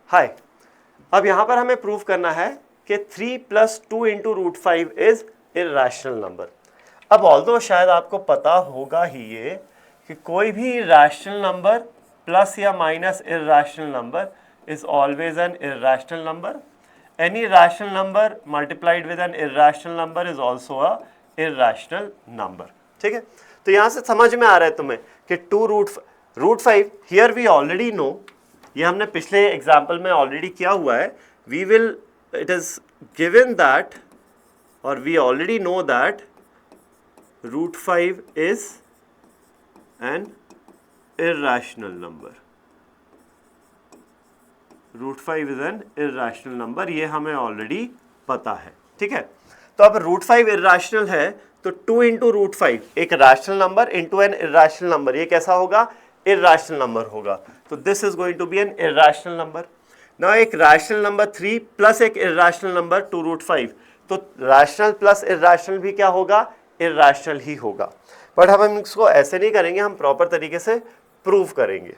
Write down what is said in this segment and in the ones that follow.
हाय, अब यहाँ पर हमें प्रूव करना है कि 3 + 2 × √5 इज इर्रेशनल नंबर। अब ऑल्दो शायद आपको पता होगा ही ये कि कोई भी रैशनल नंबर प्लस या minus irrational number is always an irrational number. Any rational number multiplied with N irrational number is also a irrational number. ठीक है, तो यहाँ से समझ में आ रहा है तुम्हें कि 2√5 हियर वी ऑलरेडी नो, ये हमने पिछले एग्जाम्पल में ऑलरेडी किया हुआ है। We will, it is given that और we already know that √5 is an irrational number. √5 is an irrational number, ये हमें ऑलरेडी पता है। ठीक है, तो अब √5 इर्रेशनल है तो 2 × √5 एक rational number into an irrational number, ये कैसा होगा? इर्रेशनल नंबर होगा। तो this is going to be an irrational number. ना एक रैशनल नंबर 3 प्लस एक इर्रेशनल नंबर 2√5, तो रैशनल प्लस इर्रेशनल भी क्या होगा? इर्रेशनल ही होगा। बट हम इसको ऐसे नहीं करेंगे, हम प्रॉपर तरीके से प्रूव करेंगे।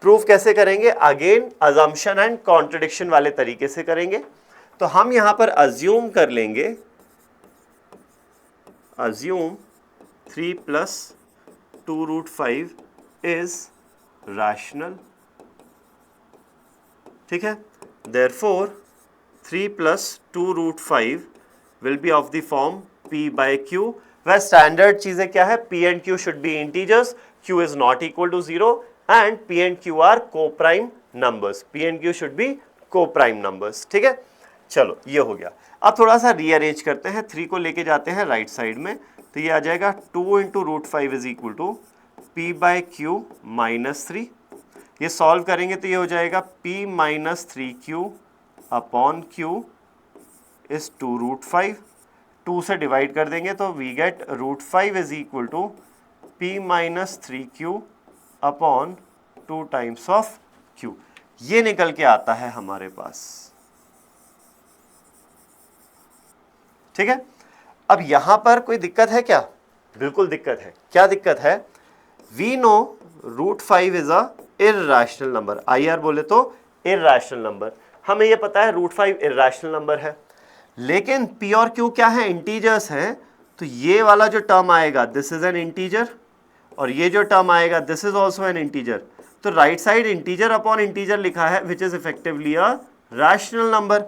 प्रूफ कैसे करेंगे? अगेन अजम्पशन एंड कॉन्ट्रडिक्शन वाले तरीके से करेंगे। तो हम यहां पर अज्यूम कर लेंगे, अज्यूम 3 + 2√5 इज रैशनल। ठीक है, therefore 3 + 2√5 will be of the form p/q, वह स्टैंडर्ड चीजें क्या है? p and q should be integers, q is not equal to 0 and p and q are co-prime numbers. p and q should be co-prime numbers. ठीक है, चलो ये हो गया। अब थोड़ा सा रीअरेंज करते हैं, 3 को लेके जाते हैं राइट साइड में, तो ये आ जाएगा 2 × √5 इज इक्वल टू p/q -3। ये सॉल्व करेंगे तो ये हो जाएगा p - 3q upon q is 2√5। 2 से डिवाइड कर देंगे तो we get √5 is equal to p - 3q upon 2 times of q। ये निकल के आता है हमारे पास। ठीक है, अब यहां पर कोई दिक्कत है क्या? बिल्कुल दिक्कत है। क्या दिक्कत है? We know √5 is a irrational number. IR बोले तो इर्रेशनल नंबर, हमें ये पता है √5 इर्रेशनल नंबर है, लेकिन p और q क्या है? इंटीजर्स हैं। तो ये वाला जो टर्म आएगा दिस इज एन इंटीजर, और ये जो टर्म आएगा this is also an integer. तो right side integer upon integer लिखा है which is effectively a rational number.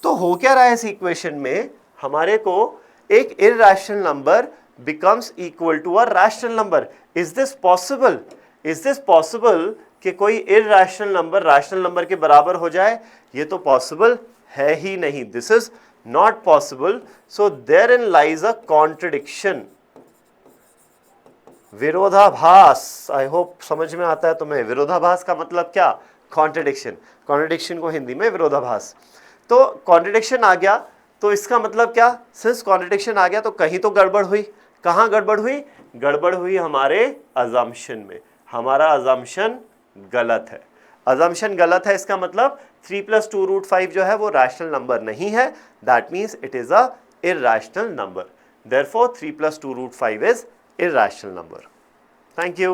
तो हो क्या रहा है इस इक्वेशन में? हमारे को एक irrational number becomes equal to a rational number. Is this possible? Is this possible कि कोई इर्रेशनल नंबर रैशनल नंबर के बराबर हो जाए? ये तो पॉसिबल है ही नहीं। This is not possible. So therein lies a contradiction, विरोधाभास। आई होप समझ में आता है तुम्हें। विरोधाभास का मतलब क्या? कॉन्ट्रडिक्शन। कॉन्ट्रडिक्शन को हिंदी में विरोधाभास। तो कॉन्ट्रडिक्शन आ गया तो इसका मतलब क्या? सिंस कॉन्ट्रडिक्शन आ गया तो कहीं तो गड़बड़ हुई। कहाँ गड़बड़ हुई? गड़बड़ हुई हमारे अजम्पशन में। हमारा अजम्पशन गलत है। अजम्पशन गलत है, इसका मतलब 3 + 2√5 जो है वो रैशनल नंबर नहीं है। That means it is a irrational number. Therefore 3 + 2√5 is irrational number. Thank you.